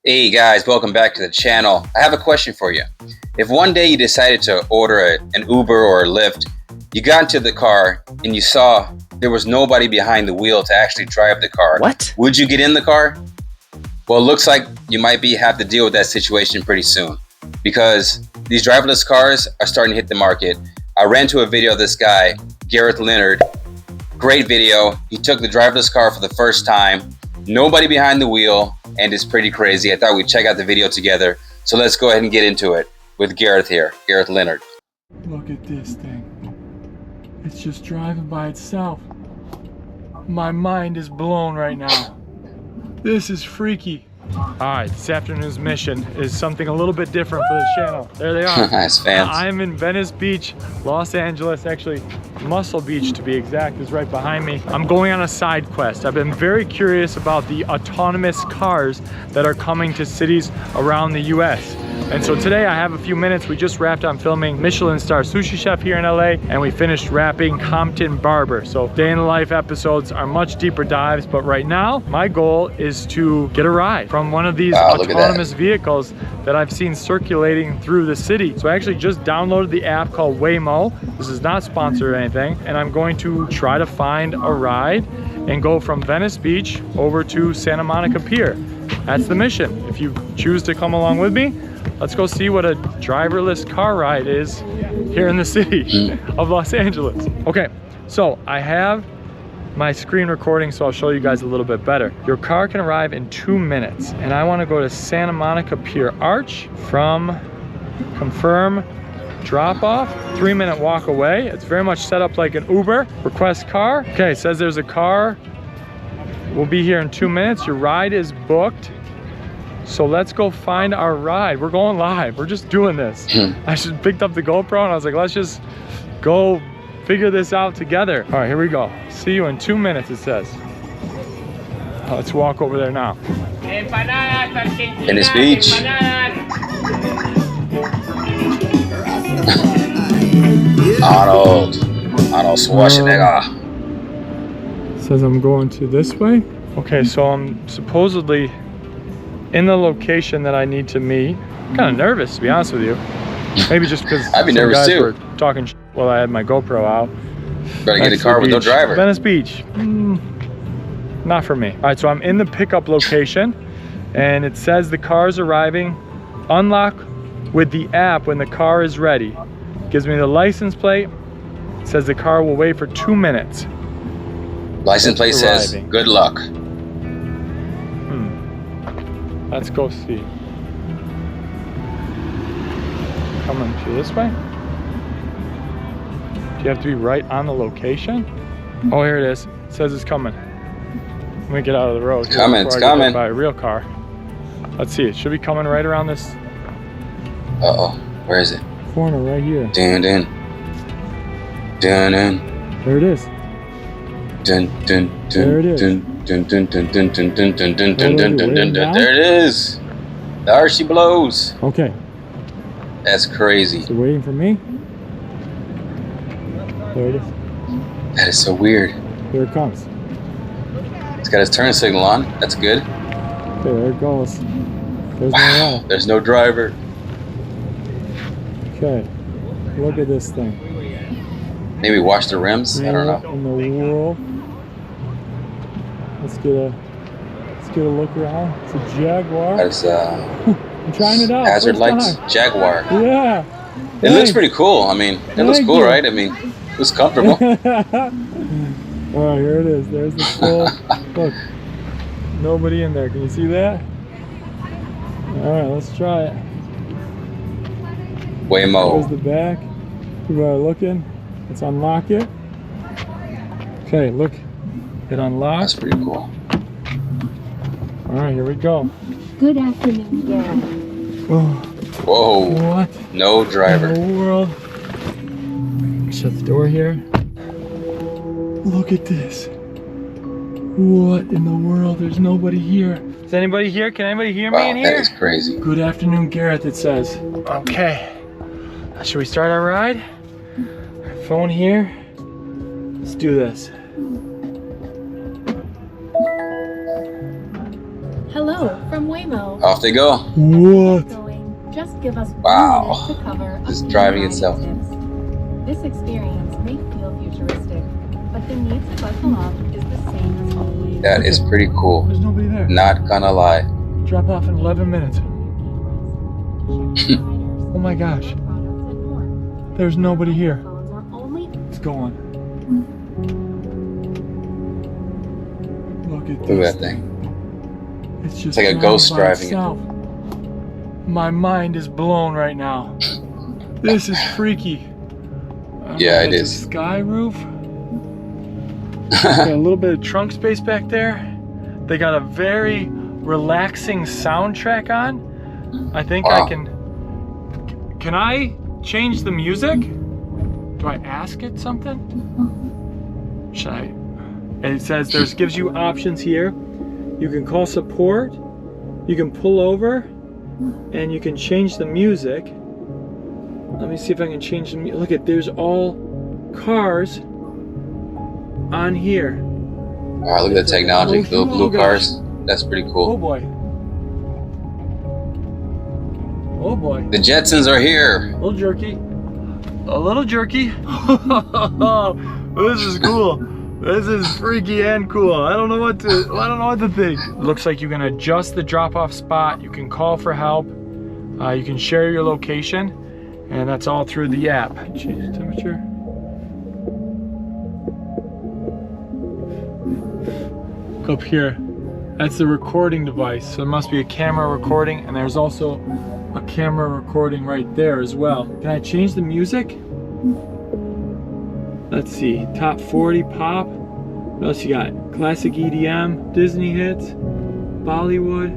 Hey guys, welcome back to the channel. I have a question for you. If one day you decided to order an Uber or a Lyft, you got into the car and you saw there was nobody behind the wheel to actually drive the car. What? Would you get in the car? Well, it looks like you might have to deal with that situation pretty soon because these driverless cars are starting to hit the market. I ran into a video of this guy, Gareth Leonard. Great video. He took the driverless car for the first time. Nobody behind the wheel, and it's pretty crazy. I thought we'd check out the video together. So let's go ahead and get into it with Gareth here, Gareth Leonard. Look at this thing. It's just driving by itself. My mind is blown right now. This is freaky. Alright, this afternoon's mission is something a little bit different for the channel. There they are. Nice fans. I'm in Venice Beach, Los Angeles. Actually, Muscle Beach to be exact is right behind me. I'm going on a side quest. I've been very curious about the autonomous cars that are coming to cities around the US. And so today I have a few minutes. We just wrapped on filming Michelin star sushi chef here in LA, and we finished wrapping Compton Barber. So day in the life episodes are much deeper dives, but right now my goal is to get a ride from one of these autonomous vehicles that I've seen circulating through the city. So I actually just downloaded the app called Waymo. This is not sponsored or anything, and I'm going to try to find a ride and go from Venice Beach over to Santa Monica Pier. That's the mission. If you choose to come along with me, let's go see what a driverless car ride is here in the city of Los Angeles. Okay, so I have my screen recording, so I'll show you guys a little bit better. Your car can arrive in 2 minutes, and I want to go to Santa Monica Pier Arch from confirm drop off, 3-minute walk away. It's very much set up like an Uber. Request car. Okay, it says there's a car. We'll be here in 2 minutes. Your ride is booked. So let's go find our ride. We're going live. We're just doing this. I just picked up the GoPro and I was like, let's just go figure this out together. All right, here we go. See you in 2 minutes, it says. Let's walk over there now. Venice Beach. Arnold Schwarzenegger. Says I'm going to this way. Okay, so I'm supposedly in the location that I need to meet. I'm kind of nervous, to be honest with you. Maybe just because I'd be nervous too. Were talking while I had my GoPro out. Better get a car with no driver. Venice Beach, not for me. All right, so I'm in the pickup location, and it says the car's arriving. Unlock with the app when the car is ready. Gives me the license plate. It says the car will wait for 2 minutes. License plate says, good luck. Let's go see. Coming to this way? Do you have to be right on the location? Oh, here it is. It says it's coming. Let me get out of the road. It's coming, it's coming. By a real car. Let's see, it should be coming right around this. Uh-oh, where is it? Corner right here. Dun, dun. Dun, dun. There it is. Dun, dun, dun, there it is. Dun, dun, dun, dun, dun, dun, dun, dun, dun, dun, dun, dun, dun. There it is. There she blows. Okay. That's crazy. So waiting for me. There it is. That is so weird. Here it comes. It's got his turn signal on. That's good. Okay, there it goes. There's wow, there's no driver. Okay, look at this thing. Maybe wash the rims? I don't know. In the world. Let's get a look around. It's a Jaguar. That's I'm trying it out. Hazard lights, Jaguar. Yeah. It looks pretty cool. I mean, it looks cool, right? I mean, it was comfortable. Oh, here it is. There's the full. Look, nobody in there. Can you see that? All right, let's try it. Waymo. There's the back. People are looking. Let's unlock it. Okay, look. It unlocks. That's pretty cool. All right, here we go. Good afternoon, Dad. Oh. Whoa. What? No driver. In the world. Shut the door here. Look at this. What in the world? There's nobody here. Is anybody here? Can anybody hear me in here? That is crazy. Good afternoon, Gareth, it says. Okay. Should we start our ride? Phone here. Let's do this. Hello, from Waymo. Off they go. What? Just give us Wow. 1 minute to cover Just a few driving riding itself. tips. This experience may feel futuristic, but the need to buckle up is the same as always. That is pretty cool. There's nobody there. Not gonna lie. Drop off in 11 minutes. Oh my gosh. There's nobody here. Let's go on. Look at Look this at that thing. It's just It's like a ghost by driving it. itself. My mind is blown right now. This is freaky. Yeah, it It's is. a sky roof. Got a little bit of trunk space back there. They got a very relaxing soundtrack on. I think Wow. I can. Can I change the music? Do I ask it something? Should I? And it says gives you options here. You can call support. You can pull over, and you can change the music. Let me see if I can change the music. Look at, there's all cars on here. Wow, look at the technology. Little blue cars. That's pretty Oh cool. boy. Oh boy. The Jetsons are here. A little jerky. A little jerky. This is cool. This is freaky and cool. I don't know what to think. Looks like you can adjust the drop-off spot. You can call for help. You can share your location, and that's all through the app. Change the temperature. Look up here. That's the recording device. So there must be a camera recording, and there's also a camera recording right there as well. Can I change the music? Let's see, top 40 pop. What else you got? Classic EDM, Disney hits, Bollywood.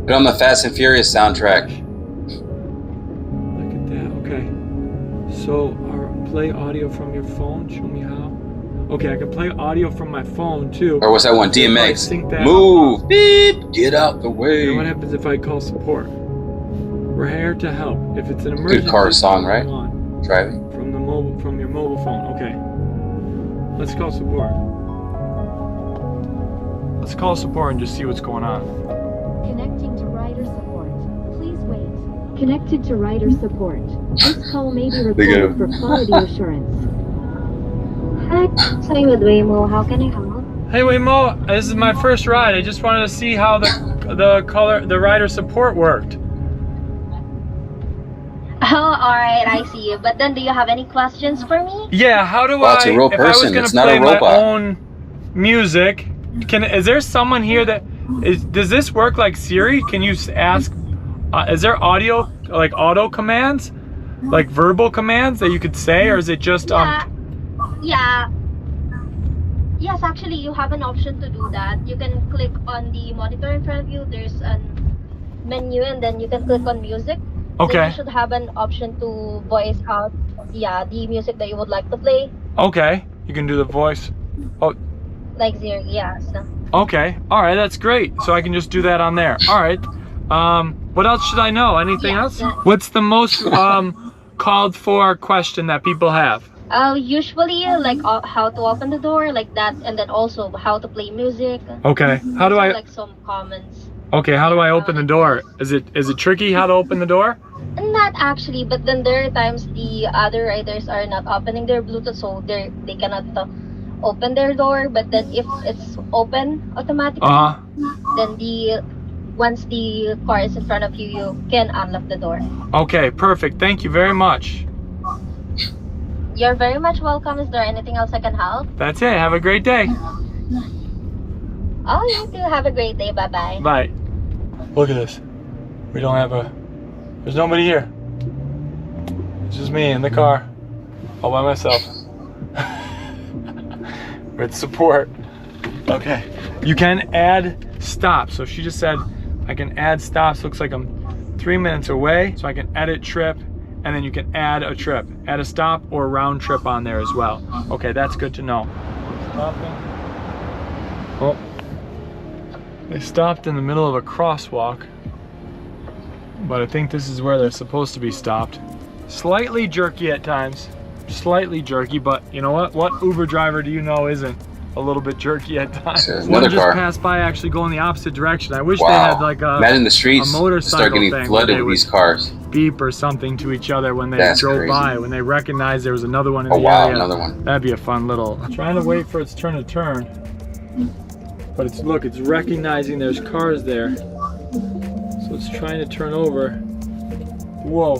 Put on the Fast and Furious soundtrack. Look at that, okay. So, play audio from your phone, show me how. Okay, I can play audio from my phone too. Or what's that one? If I DMX. sync that Move. Beep. Get out the way. And what happens if I call support? We're here to help. If it's an emergency. Good car song, right? come on. Driving. From your mobile phone. Okay. Let's call support. Let's call support and just see what's going on. Connecting to rider support. Please wait. Connected to rider support. This call may be recorded for quality assurance. Hi, sorry with Waymo. How can I help? Hey Waymo, this is my first ride. I just wanted to see how the rider support worked. Oh, alright, I see you. But then do you have any questions for me? Yeah, how do Well, it's a real if I was person. gonna It's not play a my robot. own music, is there someone here does this work like Siri? Can you ask, is there audio, like auto commands? Like verbal commands that you could say, or is it just, Yeah. Yes, actually, you have an option to do that. You can click on the monitor in front of you. There's a menu, and then you can click on music. Then okay, you should have an option to voice out, the music that you would like to play. okay, you can do the voice. Like Siri, yes. Okay, all right, that's great. So I can just do that on there. All right. What else should I know? Anything else? What's the most called for question that people have? Usually, like how to open the door, like that, and then also how to play music. Okay. How do Those are, I? like some comments? Okay. How do I open the door? Is it tricky how to open the door? Not actually, but then there are times the other riders are not opening their Bluetooth, so they cannot open their door. But then if it's open automatically, then once the car is in front of you, you can unlock the door. Okay. Perfect. Thank you very much. You're very much welcome. Is there anything else I can help? That's it. Have a great day. Oh, you too. Have a great day. Bye-bye. Bye. Look at this. We don't have there's nobody here. It's just me in the car, all by myself. With support. Okay. You can add stops. So she just said I can add stops. Looks like I'm 3 minutes away. So I can edit trip, and then you can add a trip. Add a stop or a round trip on there as well. Okay, that's good to know. Stopping. Oh. They stopped in the middle of a crosswalk, but I think this is where they're supposed to be stopped. Slightly jerky at times, slightly jerky, but you know what? What Uber driver do you know isn't a little bit jerky at times. So One another just car passed by actually going the opposite direction. I wish Wow. they had like Imagine the streets a motorcycle start getting thing flooded where with they these cars. beep or something to each other when they That's drove crazy. by, when they recognized there was another one in Oh the wow, area. another one. That'd be a fun little. I'm trying to wait for its turn to turn, but it's look, it's recognizing there's cars there, so it's trying to turn over. Whoa,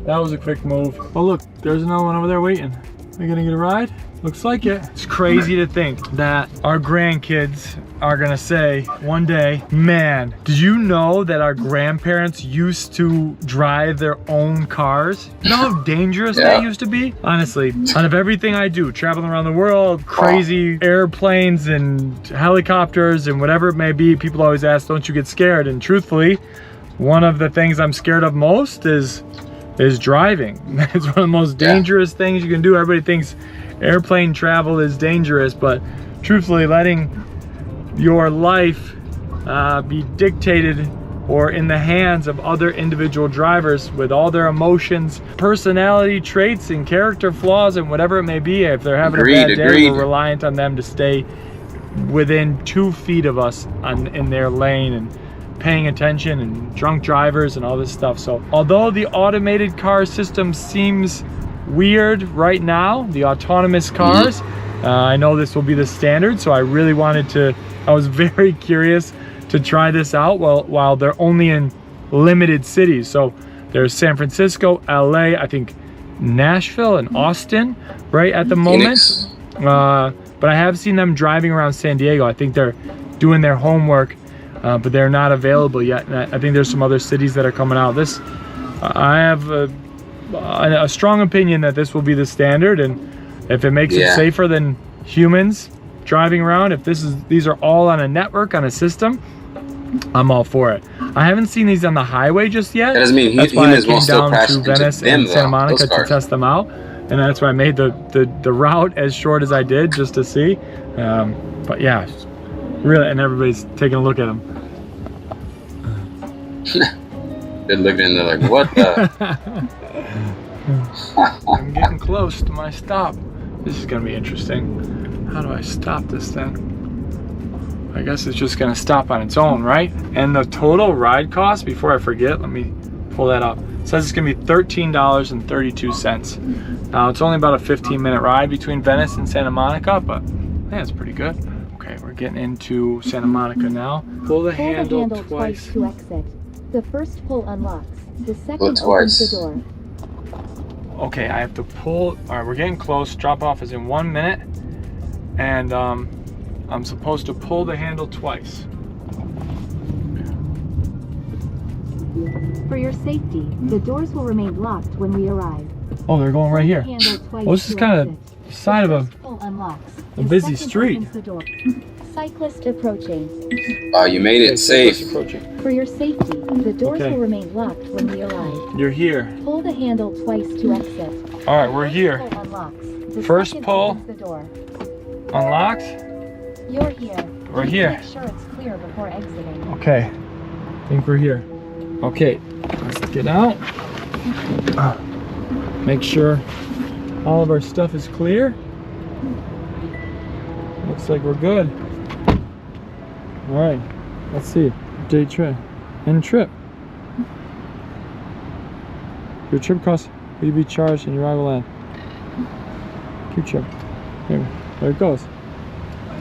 that was a quick move. Oh look, there's another one over there waiting. Are you gonna get a ride? Looks like it. It's crazy to think that our grandkids are gonna say one day, man, did you know that our grandparents used to drive their own cars? You know how dangerous that used to be? Honestly, out of everything I do, traveling around the world, crazy airplanes and helicopters and whatever it may be, people always ask, don't you get scared? And truthfully, one of the things I'm scared of most is driving. It's one of the most dangerous things you can do. Everybody thinks airplane travel is dangerous, but truthfully, letting your life be dictated or in the hands of other individual drivers with all their emotions, personality traits, and character flaws, and whatever it may be, if they're having a bad day, we're reliant on them to stay within 2 feet of us in their lane and paying attention, and drunk drivers and all this stuff. So although the automated car system seems weird right now, the autonomous cars, I know this will be the standard, so I really wanted to, I was very curious to try this out while they're only in limited cities. So there's San Francisco, LA, I think Nashville and Austin right at the moment. But I have seen them driving around San Diego. I think they're doing their homework, but they're not available yet. And I think there's some other cities that are coming out. This, I have a strong opinion that this will be the standard, and if it makes it safer than humans driving around, if these are all on a network, on a system, I'm all for it. I haven't seen these on the highway just yet. That doesn't mean that's why I humans came won't still down crash to into Venice them, and Santa though, Monica those to cars. test them out, and that's why I made the route as short as I did, just to see. But yeah, really, and everybody's taking a look at them. They're looking and they're like, what the? I'm getting close to my stop. This is gonna be interesting. How do I stop this thing? I guess it's just gonna stop on its own, right? And the total ride cost, before I forget, let me pull that up. It says it's gonna be $13.32. Now it's only about a 15-minute ride between Venice and Santa Monica, but yeah, it's pretty good. Okay, we're getting into Santa Monica now. Pull the handle twice to exit. The first pull unlocks. The second Pull opens twice. the door. Okay, I have to pull. All right, we're getting close. Drop off is in 1 minute, and I'm supposed to pull the handle twice. For your safety, the doors will remain locked when we arrive. Oh, they're going right here. Handle twice Oh, this is to kind exit. of side of a Pull unlocks. a The busy second street. opens the door. Cyclist approaching. You made it safe. Approaching. For your safety, the doors Okay. will remain locked when we arrive. You're here. Pull the handle twice to exit. All right, we're here. Pull unlocks. The First second pull. opens the door. Unlocked. You're here. We're Please here. Make sure it's clear before exiting. Okay, I think we're here. Okay, let's get out. Make sure all of our stuff is clear. Looks like we're good. All right, let's see. Day trip. End trip. Your trip costs will be charged and your arrival land. Keep trip. There it goes.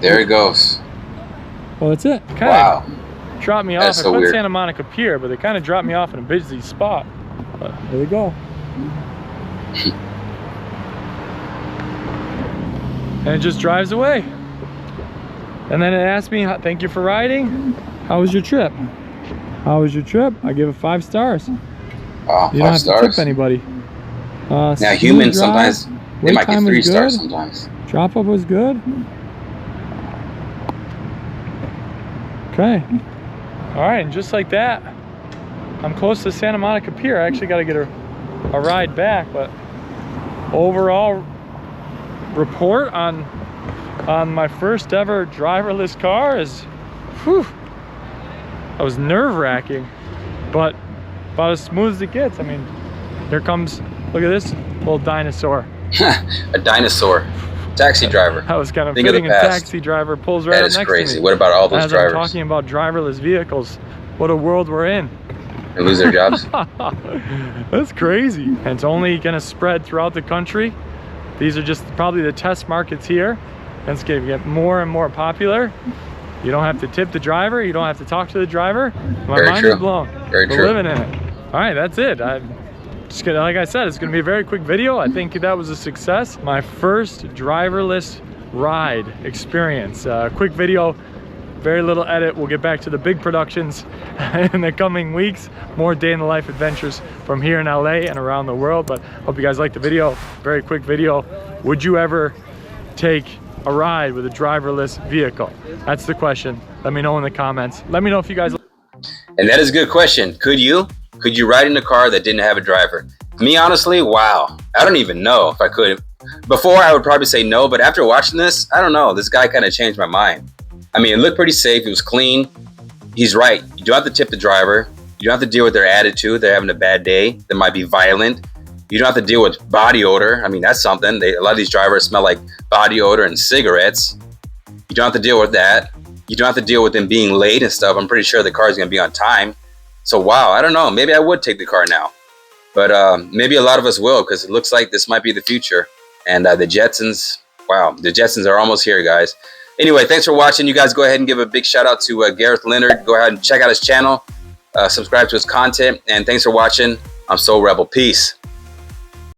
There it goes. Well, that's it. Kinda Wow. dropped me off. That's I so put weird. Santa Monica Pier, but they kind of dropped me off in a busy spot. But there we go. And it just drives away. And then it asked me, thank you for riding. How was your trip? How was your trip? I give it 5 stars. Oh, You don't 5 have stars. to tip anybody. Now Smooth humans drive, sometimes they wait might get time 3 was stars good, sometimes. Drop off was good. Okay. All right, and just like that, I'm close to Santa Monica Pier. I actually got to get a ride back, but overall report on my first ever driverless car is, whew, that was nerve-wracking, but about as smooth as it gets. I mean, here comes, look at this little dinosaur. A dinosaur. Taxi driver. That was kind of Think of the fitting. A past. taxi driver pulls right That up is next crazy. to me. What about all those As drivers? I'm talking about driverless vehicles, what a world we're in. They lose their jobs. That's crazy. And it's only gonna spread throughout the country. These are just probably the test markets here. And it's gonna get more and more popular. You don't have to tip the driver. You don't have to talk to the driver. My Very mind true. is blown. Very We're true. living in it. All right, that's it. I'm just gonna, like I said, it's gonna be a very quick video. I think that was a success. My first driverless ride experience. Quick video, very little edit. We'll get back to the big productions in the coming weeks. More day in the life adventures from here in LA and around the world. But hope you guys liked the video. Very quick video. Would you ever take a ride with a driverless vehicle? That's the question. Let me know in the comments. Let me know if you guys. And that is a good question. Could you? Could you ride in a car that didn't have a driver? Me, honestly, wow. I don't even know if I could. Before, I would probably say no, but after watching this, I don't know. This guy kind of changed my mind. I mean, it looked pretty safe. It was clean. He's right. You don't have to tip the driver. You don't have to deal with their attitude. They're having a bad day. They might be violent. You don't have to deal with body odor. I mean, that's something. A lot of these drivers smell like body odor and cigarettes. You don't have to deal with that. You don't have to deal with them being late and stuff. I'm pretty sure the car is going to be on time. So, wow, I don't know. Maybe I would take the car now. But maybe a lot of us will, because it looks like this might be the future. And the Jetsons, wow, the Jetsons are almost here, guys. Anyway, thanks for watching. You guys go ahead and give a big shout out to Gareth Leonard. Go ahead and check out his channel. Subscribe to his content. And thanks for watching. I'm Soul Rebel. Peace.